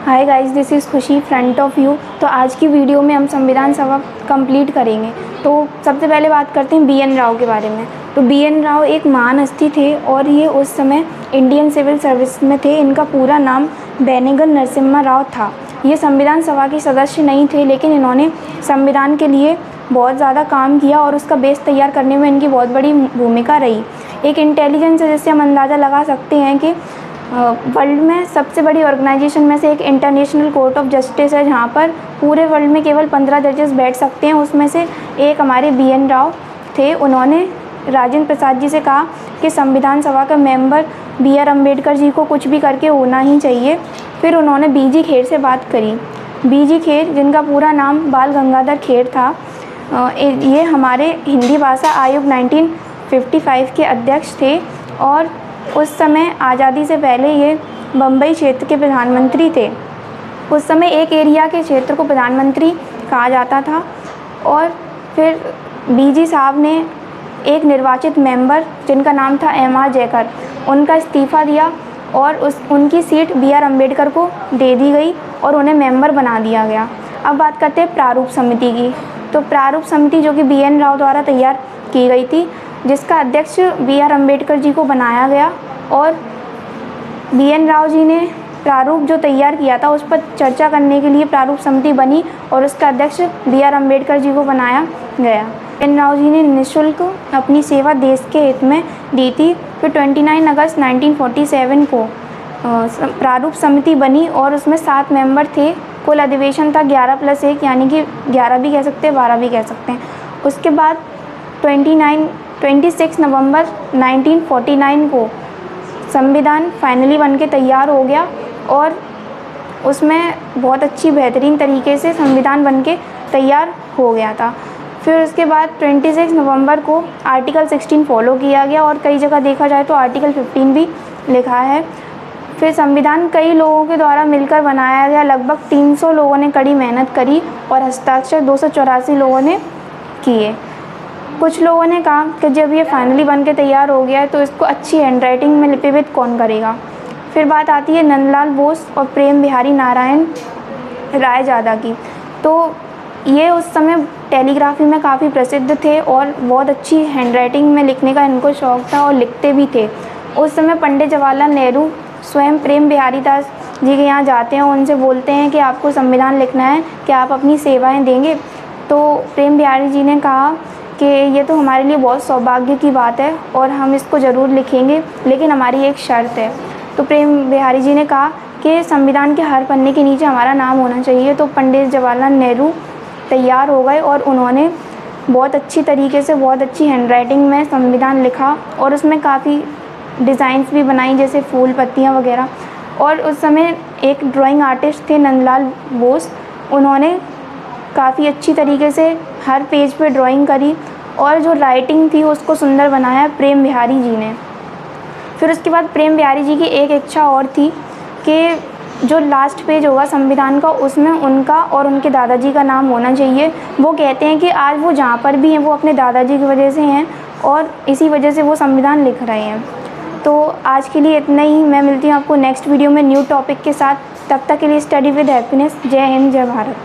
Hi guys, this is खुशी front of you. तो आज की वीडियो में हम संविधान सभा कंप्लीट करेंगे। तो सबसे पहले बात करते हैं BN राव के बारे में। तो BN राव एक महान हस्ती थे और ये उस समय इंडियन सिविल सर्विस में थे। इनका पूरा नाम बेनेगल नरसिम्हा राव था। ये संविधान सभा के सदस्य नहीं थे, लेकिन इन्होंने संविधान के लिए बहुत ज़्यादा काम किया और उसका बेस तैयार करने में इनकी बहुत बड़ी भूमिका रही। एक इंटेलिजेंस है जिससे हम अंदाज़ा लगा सकते हैं कि वर्ल्ड में सबसे बड़ी ऑर्गेनाइजेशन में से एक इंटरनेशनल कोर्ट ऑफ जस्टिस है, जहाँ पर पूरे वर्ल्ड में केवल 15 जजेस बैठ सकते हैं। उसमें से एक हमारे BN राव थे। उन्होंने राजेंद्र प्रसाद जी से कहा कि संविधान सभा का मेंबर BR अम्बेडकर जी को कुछ भी करके होना ही चाहिए। फिर उन्होंने BG खेर से बात करी। BG खेर, जिनका पूरा नाम बाल गंगाधर खेर था, ये हमारे हिंदी भाषा आयोग 1955 के अध्यक्ष थे और उस समय आज़ादी से पहले ये बम्बई क्षेत्र के प्रधानमंत्री थे। उस समय एक एरिया के क्षेत्र को प्रधानमंत्री कहा जाता था। और फिर BG साहब ने एक निर्वाचित मेंबर, जिनका नाम था MR जयकर, उनका इस्तीफ़ा दिया और उनकी सीट BR अम्बेडकर को दे दी गई और उन्हें मेंबर बना दिया गया। अब बात करते हैं प्रारूप समिति की। तो प्रारूप समिति जो कि BN राव द्वारा तैयार की गई थी, जिसका अध्यक्ष BR अम्बेडकर जी को बनाया गया और BN राव जी ने प्रारूप जो तैयार किया था उस पर चर्चा करने के लिए प्रारूप समिति बनी और उसका अध्यक्ष BR अम्बेडकर जी को बनाया गया। BN राव जी ने निःशुल्क अपनी सेवा देश के हित में दी थी। फिर 29 अगस्त 1947 को प्रारूप समिति बनी और उसमें 7 मेंबर थे। कुल अधिवेशन था 11+1, यानी कि 11 भी कह सकते हैं, 12 भी कह सकते हैं। उसके बाद 26 नवंबर 1949 को संविधान फाइनली बन के तैयार हो गया और उसमें बहुत अच्छी बेहतरीन तरीके से संविधान बन के तैयार हो गया था। फिर उसके बाद 26 नवंबर को आर्टिकल 16 फॉलो किया गया और कई जगह देखा जाए तो आर्टिकल 15 भी लिखा है। फिर संविधान कई लोगों के द्वारा मिलकर बनाया गया। लगभग 300 लोगों ने कड़ी मेहनत करी और हस्ताक्षर 284 लोगों ने किए। कुछ लोगों ने कहा कि जब ये फाइनली बन के तैयार हो गया है तो इसको अच्छी हैंडराइटिंग में लिपिबद्ध कौन करेगा। फिर बात आती है नंदलाल बोस और प्रेम बिहारी नारायण रायजादा की। तो ये उस समय टेलीग्राफी में काफ़ी प्रसिद्ध थे और बहुत अच्छी हैंडराइटिंग में लिखने का इनको शौक़ था और लिखते भी थे। उस समय पंडित जवाहरलाल नेहरू स्वयं प्रेम बिहारी दास जी के यहाँ जाते हैं, उनसे बोलते हैं कि आपको संविधान लिखना है, कि आप अपनी सेवाएं देंगे। तो प्रेम बिहारी जी ने कहा कि ये तो हमारे लिए बहुत सौभाग्य की बात है और हम इसको ज़रूर लिखेंगे, लेकिन हमारी एक शर्त है। तो प्रेम बिहारी जी ने कहा कि संविधान के हर पन्ने के नीचे हमारा नाम होना चाहिए। तो पंडित जवाहरलाल नेहरू तैयार हो गए और उन्होंने बहुत अच्छी तरीके से, बहुत अच्छी हैंडराइटिंग में संविधान लिखा और उसमें काफ़ी डिज़ाइंस भी बनाई, जैसे फूल पत्तियाँ वगैरह। और उस समय एक ड्राइंग आर्टिस्ट थे नंदलाल बोस, उन्होंने काफ़ी अच्छी तरीके से हर पेज पे ड्राइंग करी और जो राइटिंग थी उसको सुंदर बनाया प्रेम बिहारी जी ने। फिर उसके बाद प्रेम बिहारी जी की एक इच्छा और थी कि जो लास्ट पेज होगा संविधान का, उसमें उनका और उनके दादाजी का नाम होना चाहिए। वो कहते हैं कि आज वो जहाँ पर भी हैं वो अपने दादाजी की वजह से हैं और इसी वजह से वो संविधान लिख रहे हैं। तो आज के लिए इतना ही। मैं मिलती हूँ आपको नेक्स्ट वीडियो में न्यू टॉपिक के साथ। तब तक के लिए स्टडी विद हैप्पीनेस। जय हिंद, जय भारत।